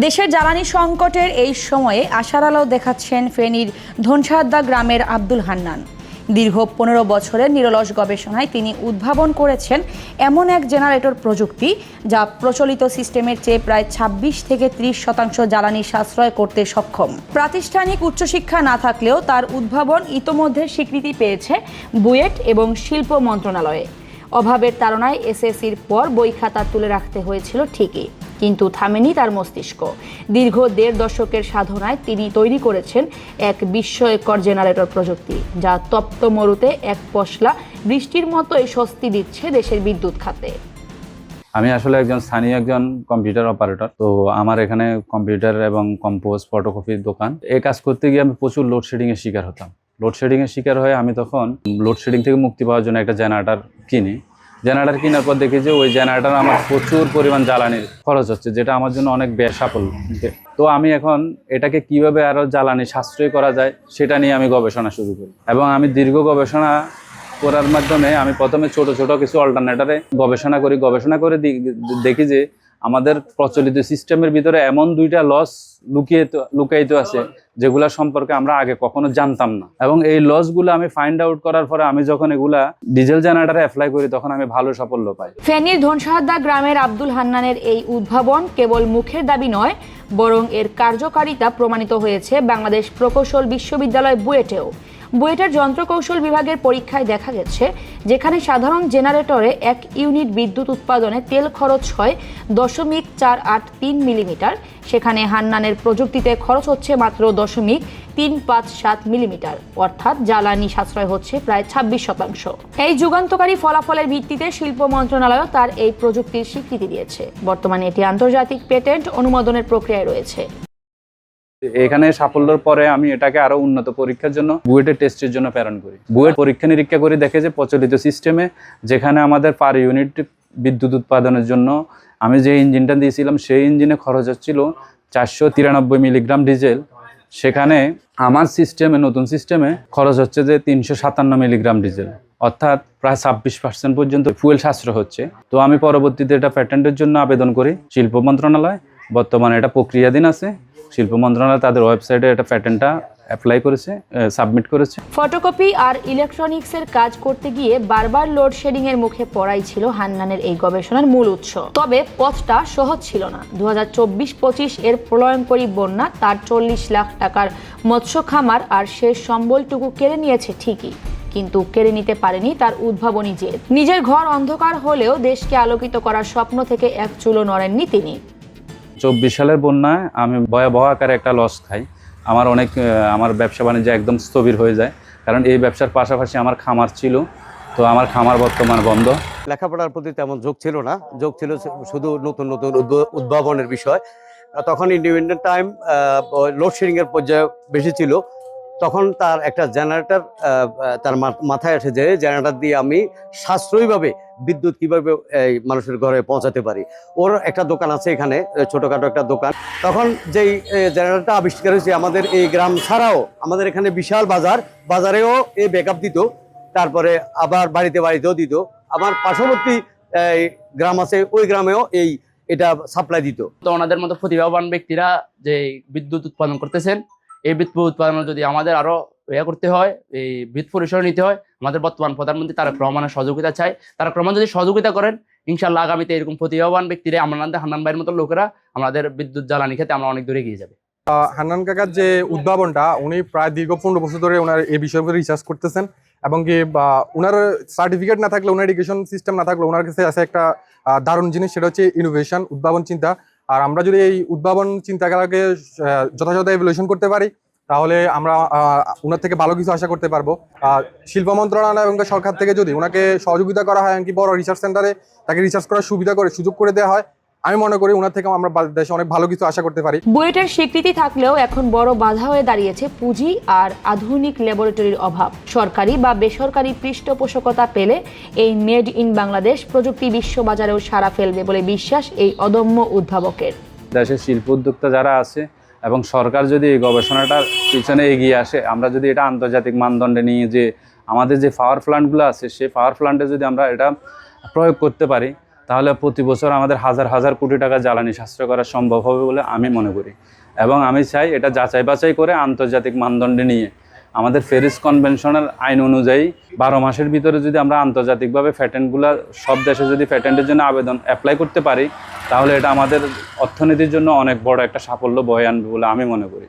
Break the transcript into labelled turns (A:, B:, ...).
A: দেশের জ্বালানি সংকটের এই সময়ে আশার আলো দেখাচ্ছেন ফেনীর ধনসাদ্দা গ্রামের আব্দুল হান্নান। দীর্ঘ 15 বছরের নিরলস গবেষণায় তিনি উদ্ভাবন করেছেন এমন এক জেনারেটর প্রযুক্তি যা প্রচলিত সিস্টেমের চেয়ে প্রায় 26 থেকে 30% জ্বালানি সাশ্রয় করতে সক্ষম। প্রাতিষ্ঠানিক উচ্চশিক্ষা না থাকলেও তার উদ্ভাবন ইতোমধ্যে স্বীকৃতি পেয়েছে বুয়েট এবং শিল্প মন্ত্রণালয়ে। অভাবের তাড়নায় এসএসসির পর বই খাতা তুলে রাখতে হয়েছিল ঠিকই, কিন্তু থামেনি তার মস্তিষ্ক। দীর্ঘ 1.5 দশকের সাধনায় তিনি তৈরি করেছেন এক বিস্ময়কর জেনারেটর প্রযুক্তি, যা তপ্ত মরুতে এক পশলা বৃষ্টির মতোই স্বস্তি দিচ্ছে দেশের বিদ্যুৎ খাতে।
B: আমি আসলে স্থানীয় একজন কম্পিউটার অপারেটর। তো আমার এখানে কম্পিউটার এবং কম্পোজ ফটোকপির দোকান। এই কাজ করতে গিয়ে আমি প্রচুর লোডশেডিং এর শিকার হতাম। লোডশেডিং এর শিকার হয়ে আমি তখন লোডশেডিং থেকে মুক্তি পাওয়ার জন্য একটা জেনারেটর কিনি। জেনারেটর কেনার পর দেখি যে ওই জেনারেটর আমার প্রচুর পরিমাণ জ্বালানির খরচ হচ্ছে, যেটা আমার জন্য অনেক ব্যয়সাফল। তো আমি এখন এটাকে কিভাবে আরো জ্বালানি সাশ্রয় করা যায় সেটা নিয়ে আমি গবেষণা শুরু করি, এবং আমি দীর্ঘ গবেষণা করার মাধ্যমে আমি প্রথমে ছোট ছোট কিছু অল্টারনেটরে গবেষণা করে দেখি যে আমাদের প্রচলিত সিস্টেমের ভিতরে এমন 2টা লস লুকায়িত আছে যেগুলা সম্পর্কে আমরা আগে কখনো জানতাম না। এবং এই লসগুলো আমি ফাইন্ড আউট করার পরে আমি যখন এগুলা ডিজেল জেনারেটরে অ্যাপ্লাই করি তখন আমি ভালো সাফল্য পাই।
A: ফেনীর ধনসাদ্দা গ্রামের আব্দুল হান্নানের এই উদ্ভাবন কেবল মুখের দাবি নয়, বরং এর কার্যকারিতা প্রমাণিত হয়েছে বাংলাদেশ প্রকৌশল বিশ্ববিদ্যালয় বুয়েটেও। বুয়েটের যন্ত্রকৌশল বিভাগের পরীক্ষায় দেখা গেছে, যেখানে সাধারণ জেনারেটরে 1 ইউনিট বিদ্যুৎ উৎপাদনে তেল খরচ হয় 0.483 মিলিমিটার, সেখানে হান্নানের প্রযুক্তিতে খরচ হচ্ছে মাত্র 0.357 মিলিমিটার, অর্থাৎ জ্বালানি সাশ্রয় হচ্ছে প্রায় 26%। এই যুগান্তকারী ফলাফলের ভিত্তিতে শিল্প মন্ত্রণালয় তার এই প্রযুক্তির স্বীকৃতি দিয়েছে। বর্তমানে এটি আন্তর্জাতিক পেটেন্ট অনুমোদনের প্রক্রিয়ায় রয়েছে।
B: এখানে সাফল্যের পরে আমি এটাকে আরো উন্নত পরীক্ষার জন্য বুয়েটের টেস্টের জন্য প্রেরণ করি। বুয়েট পরীক্ষা নিরীক্ষা করে দেখে যে প্রচলিত সিস্টেমে যেখানে আমাদের পার ইউনিট বিদ্যুৎ উৎপাদনের জন্য আমি যে ইঞ্জিনটা দিয়েছিলাম সেই ইঞ্জিনে খরচ হচ্ছিল 493 মিলিগ্রাম ডিজেল, সেখানে আমার নতুন সিস্টেমে খরচ হচ্ছে যে 357 মিলিগ্রাম ডিজেল, অর্থাৎ প্রায় 26% পর্যন্ত ফুয়েল সাশ্রয় হচ্ছে। তো আমি পরবর্তীতে এটা প্যাটেন্টের জন্য আবেদন করি শিল্প মন্ত্রণালয়। বর্তমানে এটা প্রক্রিয়াধীন আছে। শিল্প মন্ত্রণালয় তাদের ওয়েবসাইটে এটা প্যাটেন্টটা অ্যাপ্লাই করেছে, সাবমিট করেছে।
A: ফটোকপি আর ইলেকট্রনিক্সের কাজ করতে গিয়ে বারবার লোডশেডিং এর মুখে পড়াই ছিল হান্নানের এই গবেষণার মূল উৎস। তবে পথটা সহজ ছিল না। 2024-25 এর প্রলয়ঙ্করী বন্যা তার 40 লাখ টাকার মৎস্য খামার আর শেষ সম্বলটুকু কেড়ে নিয়েছে ঠিকই, কিন্তু কেড়ে নিতে পারেনি তার উদ্ভাবনী জেদ। নিজের ঘর অন্ধকার হলেও দেশকে আলোকিত করার স্বপ্ন থেকে এক চুলো নড়েননি তিনি।
B: 24 সালের বন্যায় আমি ভয়াবহ আকারে একটা লস খাই। আমার ব্যবসা বাণিজ্য একদম স্থবির হয়ে যায়, কারণ এই ব্যবসার পাশাপাশি আমার খামার ছিল। তো আমার খামার বর্তমানে বন্ধ।
C: লেখাপড়ার প্রতি তেমন ঝোঁক ছিল না, ঝোঁক ছিল শুধু নতুন নতুন উদ্ভাবনের বিষয়। তখন ইন্ডিপেন্ডেন্ট টাইম লোডশেডিং এর পর্যায়ে বেশি ছিল। তখন তার একটা জেনারেটর তার মাথায় আসে যে জেনারেটর দিয়ে আমি সাশ্রয়ীভাবে বিদ্যুৎ কিভাবে মানুষের ঘরে পৌঁছাতে পারি। ওর একটা দোকান আছে এখানে, ছোটখাটো একটা দোকান। তখন যেই জেনারেটরটা আবিষ্কার হয়েছে, আমাদের এই গ্রাম ছাড়াও আমাদের এখানে বিশাল বাজারেও এই ব্যাকআপ দিত, তারপরে আবার বাড়িতেও দিত। আমার পার্শ্ববর্তী গ্রাম আছে, ওই গ্রামেও এটা সাপ্লাই দিত।
D: তো ওনাদের মতো প্রতিভাবান ব্যক্তিরা যে বিদ্যুৎ উৎপাদন করতেছেন, এই বিদ্যুৎ উৎপাদন যদি আমাদের আরো করতে হয়, এই ভিত পরিসর নিতে হয়, আমাদের বর্তমান প্রধানমন্ত্রী তারেক রহমানের সহযোগিতা চাই। তারেক রহমান যদি সহযোগিতা করেন, ইনশাআল্লাহ আগামীতে এরকম প্রতিভাবান ব্যক্তিরা হান্নান ভাইয়ের মতো লোকেরা আমাদের বিদ্যুৎ জ্বালানি ক্ষেত্রে আমরা অনেক দূরে এগিয়ে যাবে।
E: হান্নান কাকার যে উদ্ভাবনটা, উনি প্রায় দীর্ঘ 15 বছর ধরে ওনার এই বিষয়ের উপরে রিসার্চ করতেছেন, এবং কি ওনার সার্টিফিকেট না থাকলে, ওনার এডুকেশন সিস্টেম না থাকলে ওনার কাছে আছে একটা দারুণ জিনিস, সেটা হচ্ছে ইনোভেশন, উদ্ভাবন চিন্তা। আর আমরা যদি এই উদ্ভাবন চিন্তাকে যথাযথ ইভ্যালুয়েশন করতে পারি, তাহলে আমরা ওনার থেকে ভালো কিছু আশা করতে পারবো। শিল্প মন্ত্রণালয় এবং সরকার থেকে যদি ওনাকে সহযোগিতা করা হয়, এমনকি বড় রিসার্চ সেন্টারে তাকে রিসার্চ করার সুযোগ করে দেওয়া হয়, আমি মনে করি ওনার থেকে আমরা দেশে অনেক ভালো কিছু আশা করতে পারি।
A: বুয়েটের স্বীকৃতি থাকলেও এখন বড় বাধা হয়ে দাঁড়িয়েছে পুঁজি আর আধুনিক ল্যাবরেটরির অভাব। সরকারি বা বেসরকারি পৃষ্ঠপোষকতা পেলে এই মেড ইন বাংলাদেশ প্রযুক্তি বিশ্ববাজারেও সাড়া ফেলবে বলে বিশ্বাস এই অদম্য উদ্ভাবকের।
B: দেশের শিল্প উদ্যোক্তা যারা আছে এবং সরকার যদি এই গবেষণাটার পিছনে এগিয়ে আসে, আমরা যদি এটা আন্তর্জাতিক মানদণ্ডে নিয়ে যে আমাদের যে পাওয়ার প্ল্যান্টগুলো আছে, সেই পাওয়ার প্ল্যান্টে যদি আমরা এটা প্রয়োগ করতে পারি, তাহলে প্রতি বছর আমাদের হাজার হাজার কোটি টাকা জ্বালানি সাশ্রয় করা সম্ভব হবে বলে আমি মনে করি। এবং আমি চাই এটা যাচাই বাছাই করে আন্তর্জাতিক মানদণ্ডে নিয়ে আমাদের প্যারিস কনভেনশনের আইন অনুযায়ী 12 মাসের ভিতরে যদি আমরা আন্তর্জাতিকভাবে প্যাটেন্টগুলো সব দেশে যদি প্যাটেন্টের জন্য আবেদন অ্যাপ্লাই করতে পারি, তাহলে এটা আমাদের অর্থনীতির জন্য অনেক বড় একটা সাফল্য বয়ে আনবে বলে আমি মনে করি।